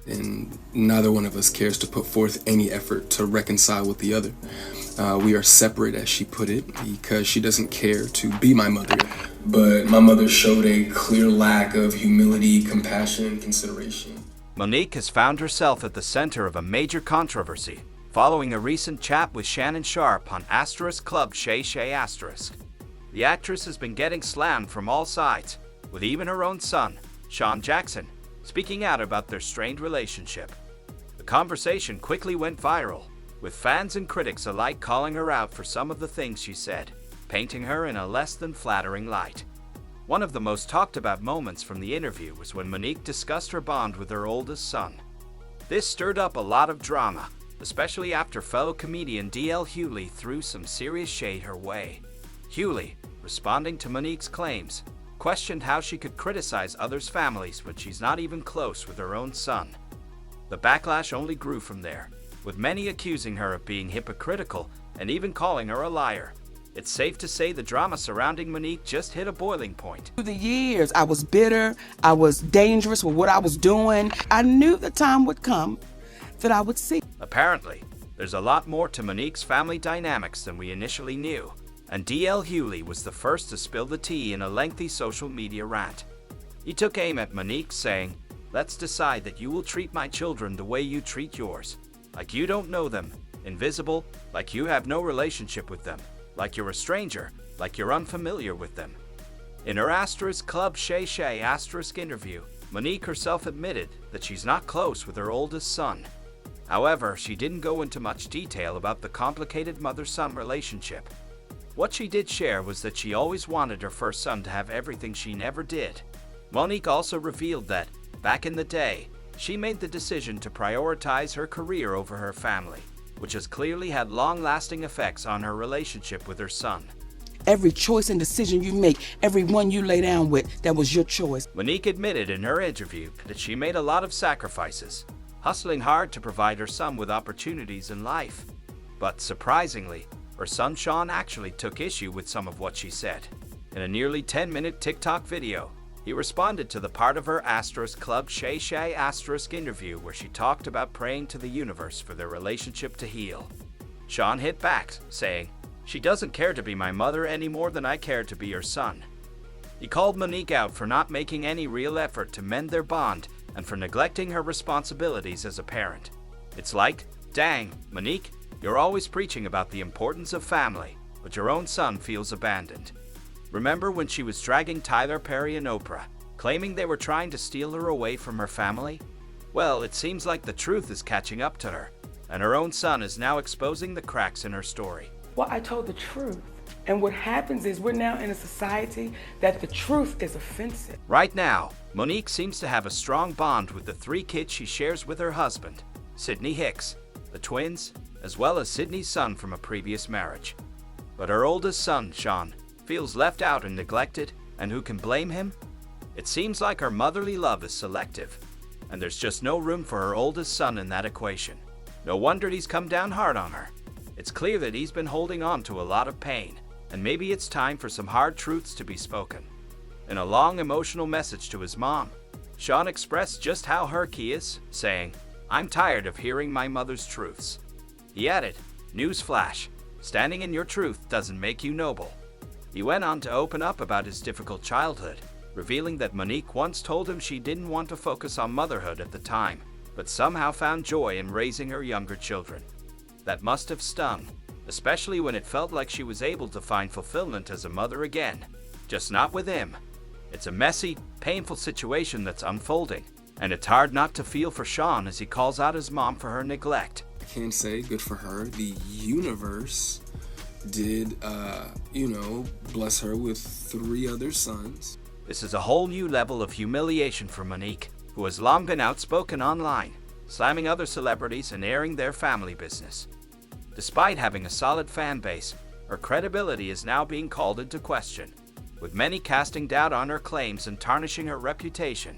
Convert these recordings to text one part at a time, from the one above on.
and neither one of us cares to put forth any effort to reconcile with the other. We are separate, as she put it, because she doesn't care to be my mother. But my mother showed a clear lack of humility, compassion, and consideration. Monique has found herself at the center of a major controversy following a recent chat with Shannon Sharpe on Club Shay Shay *. The actress has been getting slammed from all sides, with even her own son, Sean Jackson, speaking out about their strained relationship. The conversation quickly went viral, with fans and critics alike calling her out for some of the things she said, painting her in a less than flattering light. One of the most talked about moments from the interview was when Monique discussed her bond with her oldest son. This stirred up a lot of drama, especially after fellow comedian D.L. Hughley threw some serious shade her way. Hughley, responding to Monique's claims, questioned how she could criticize others' families when she's not even close with her own son. The backlash only grew from there, with many accusing her of being hypocritical and even calling her a liar. It's safe to say the drama surrounding Monique just hit a boiling point. Through the years, I was bitter, I was dangerous with what I was doing. I knew the time would come that I would see. Apparently, there's a lot more to Monique's family dynamics than we initially knew, and D.L. Hughley was the first to spill the tea in a lengthy social media rant. He took aim at Monique, saying, "Let's decide that you will treat my children the way you treat yours. Like you don't know them, invisible, like you have no relationship with them, like you're a stranger, like you're unfamiliar with them." In her Club Shay Shay interview, Monique herself admitted that she's not close with her oldest son. However, she didn't go into much detail about the complicated mother-son relationship. What she did share was that she always wanted her first son to have everything she never did. Monique also revealed that, back in the day, she made the decision to prioritize her career over her family, which has clearly had long-lasting effects on her relationship with her son. Every choice and decision you make, every one you lay down with, that was your choice. Monique admitted in her interview that she made a lot of sacrifices, hustling hard to provide her son with opportunities in life. But surprisingly, her son Sean actually took issue with some of what she said. In a nearly 10-minute TikTok video, he responded to the part of her Club Shay Shay interview where she talked about praying to the universe for their relationship to heal. Sean hit back, saying, "She doesn't care to be my mother any more than I care to be her son." He called Monique out for not making any real effort to mend their bond and for neglecting her responsibilities as a parent. It's like, dang, Monique, you're always preaching about the importance of family, but your own son feels abandoned. Remember when she was dragging Tyler Perry and Oprah, claiming they were trying to steal her away from her family? Well, it seems like the truth is catching up to her, and her own son is now exposing the cracks in her story. Well, I told the truth. And what happens is we're now in a society that the truth is offensive. Right now, Monique seems to have a strong bond with the 3 kids she shares with her husband, Sydney Hicks, the twins, as well as Sydney's son from a previous marriage. But her oldest son, Sean, feels left out and neglected, and who can blame him? It seems like her motherly love is selective, and there's just no room for her oldest son in that equation. No wonder he's come down hard on her. It's clear that he's been holding on to a lot of pain, and maybe it's time for some hard truths to be spoken. In a long emotional message to his mom, Sean expressed just how hurt he is, saying, "I'm tired of hearing my mother's truths." He added, "Newsflash, standing in your truth doesn't make you noble." He went on to open up about his difficult childhood, revealing that Monique once told him she didn't want to focus on motherhood at the time, but somehow found joy in raising her younger children. That must have stung, especially when it felt like she was able to find fulfillment as a mother again, just not with him. It's a messy, painful situation that's unfolding, and it's hard not to feel for Sean as he calls out his mom for her neglect. I can say good for her. The universe did, bless her with 3 other sons. This is a whole new level of humiliation for Monique, who has long been outspoken online, slamming other celebrities and airing their family business. Despite having a solid fan base, her credibility is now being called into question, with many casting doubt on her claims and tarnishing her reputation.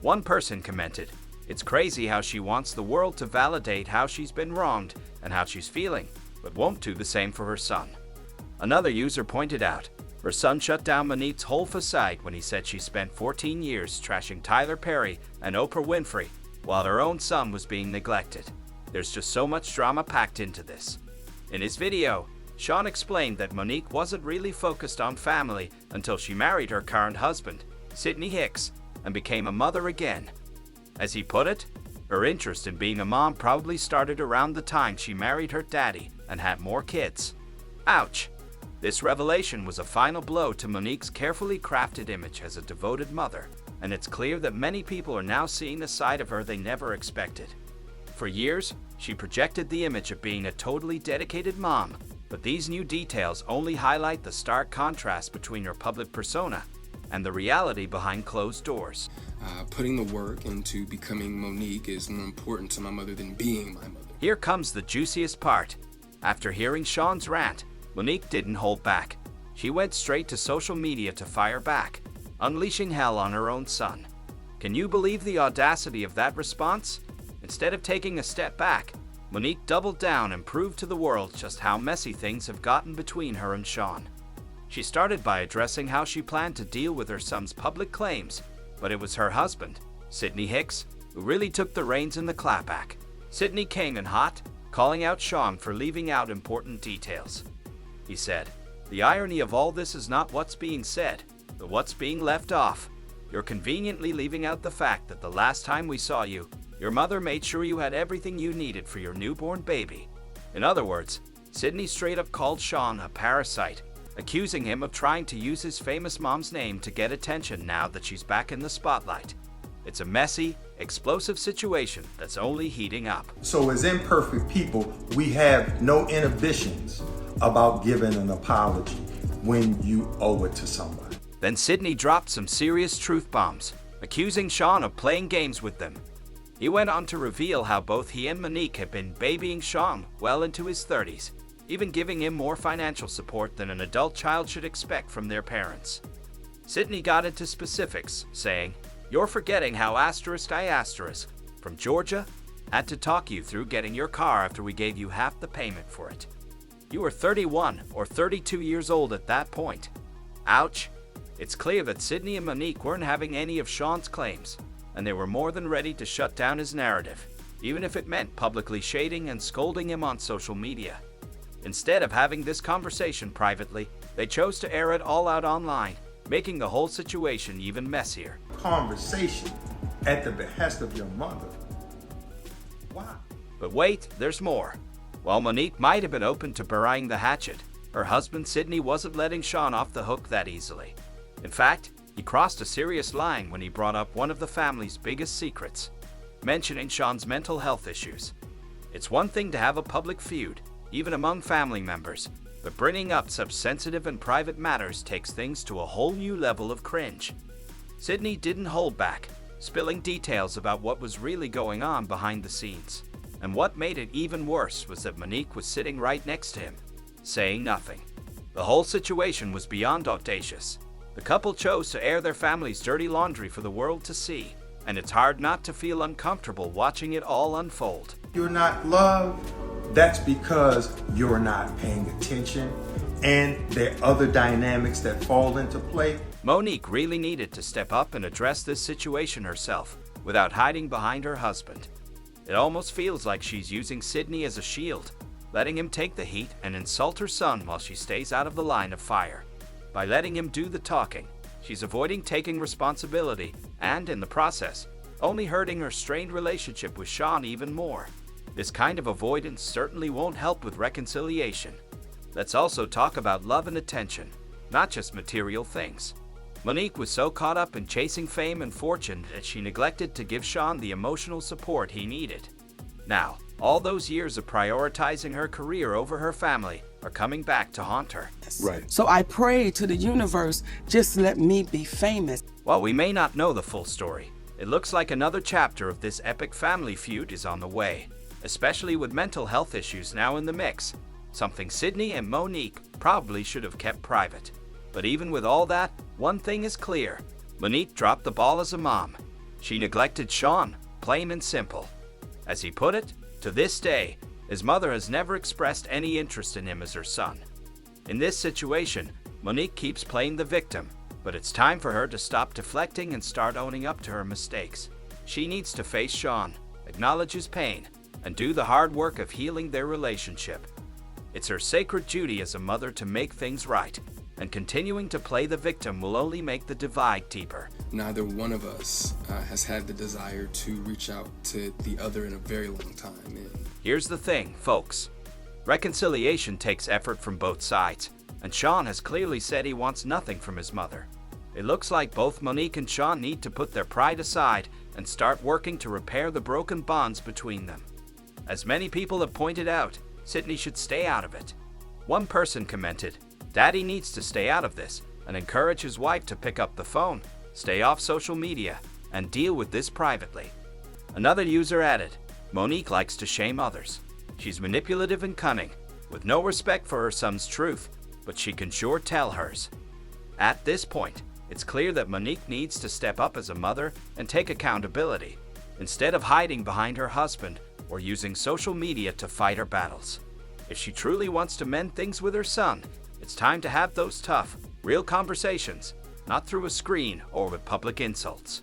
One person commented, "It's crazy how she wants the world to validate how she's been wronged and how she's feeling, but won't do the same for her son." Another user pointed out, her son shut down Monique's whole facade when he said she spent 14 years trashing Tyler Perry and Oprah Winfrey, while her own son was being neglected. There's just so much drama packed into this. In his video, Shalon explained that Monique wasn't really focused on family until she married her current husband, Sydney Hicks, and became a mother again. As he put it, her interest in being a mom probably started around the time she married her daddy and had more kids. Ouch! This revelation was a final blow to Monique's carefully crafted image as a devoted mother, and it's clear that many people are now seeing a side of her they never expected. For years, she projected the image of being a totally dedicated mom, but these new details only highlight the stark contrast between her public persona and the reality behind closed doors. Putting the work into becoming Monique is more important to my mother than being my mother. Here comes the juiciest part. After hearing Shalon's rant, Monique didn't hold back. She went straight to social media to fire back, unleashing hell on her own son. Can you believe the audacity of that response? Instead of taking a step back, Monique doubled down and proved to the world just how messy things have gotten between her and Shalon. She started by addressing how she planned to deal with her son's public claims, but it was her husband, Sydney Hicks, who really took the reins in the clapback. Sydney came in hot, calling out Shalon for leaving out important details. He said, "The irony of all this is not what's being said, but what's being left off. You're conveniently leaving out the fact that the last time we saw you, your mother made sure you had everything you needed for your newborn baby." In other words, Sydney straight up called Shalon a parasite, accusing him of trying to use his famous mom's name to get attention now that she's back in the spotlight. It's a messy, explosive situation that's only heating up. So as imperfect people, we have no inhibitions about giving an apology when you owe it to somebody. Then Sydney dropped some serious truth bombs, accusing Shalon of playing games with them. He went on to reveal how both he and Monique had been babying Shalon well into his 30s, even giving him more financial support than an adult child should expect from their parents. Sydney got into specifics, saying, "You're forgetting how I from Georgia had to talk you through getting your car after we gave you half the payment for it. You were 31 or 32 years old at that point." Ouch! It's clear that Sydney and Monique weren't having any of Shalon's claims, and they were more than ready to shut down his narrative, even if it meant publicly shading and scolding him on social media. Instead of having this conversation privately, they chose to air it all out online, making the whole situation even messier. Conversation at the behest of your mother. Wow. But wait, there's more. While Monique might have been open to burying the hatchet, her husband Sydney wasn't letting Shalon off the hook that easily. In fact, he crossed a serious line when he brought up one of the family's biggest secrets, mentioning Shalon's mental health issues. It's one thing to have a public feud, even among family members, but bringing up such sensitive and private matters takes things to a whole new level of cringe. Sydney didn't hold back, spilling details about what was really going on behind the scenes. And what made it even worse was that Monique was sitting right next to him, saying nothing. The whole situation was beyond audacious. The couple chose to air their family's dirty laundry for the world to see, and it's hard not to feel uncomfortable watching it all unfold. You're not loved. That's because you're not paying attention, and there are other dynamics that fall into play. Monique really needed to step up and address this situation herself, without hiding behind her husband. It almost feels like she's using Sydney as a shield, letting him take the heat and insult her son while she stays out of the line of fire. By letting him do the talking, she's avoiding taking responsibility and, in the process, only hurting her strained relationship with Shalon even more. This kind of avoidance certainly won't help with reconciliation. Let's also talk about love and attention, not just material things. Monique was so caught up in chasing fame and fortune that she neglected to give Shalon the emotional support he needed. Now, all those years of prioritizing her career over her family are coming back to haunt her. Right. So I pray to the universe, just let me be famous. While we may not know the full story, it looks like another chapter of this epic family feud is on the way, especially with mental health issues now in the mix, something Sydney and Monique probably should have kept private. But even with all that, one thing is clear. Monique dropped the ball as a mom. She neglected Shalon, plain and simple. As he put it, to this day, his mother has never expressed any interest in him as her son. In this situation, Monique keeps playing the victim, but it's time for her to stop deflecting and start owning up to her mistakes. She needs to face Sean, acknowledge his pain, and do the hard work of healing their relationship. It's her sacred duty as a mother to make things right, and continuing to play the victim will only make the divide deeper. Neither one of us has had the desire to reach out to the other in a very long time. Here's the thing, folks. Reconciliation takes effort from both sides, and Sean has clearly said he wants nothing from his mother. It looks like both Monique and Sean need to put their pride aside and start working to repair the broken bonds between them. As many people have pointed out, Sydney should stay out of it. One person commented, "Daddy needs to stay out of this and encourage his wife to pick up the phone, stay off social media, and deal with this privately." Another user added, "Monique likes to shame others. She's manipulative and cunning, with no respect for her son's truth, but she can sure tell hers." At this point, it's clear that Monique needs to step up as a mother and take accountability, instead of hiding behind her husband or using social media to fight her battles. If she truly wants to mend things with her son, it's time to have those tough, real conversations, not through a screen or with public insults.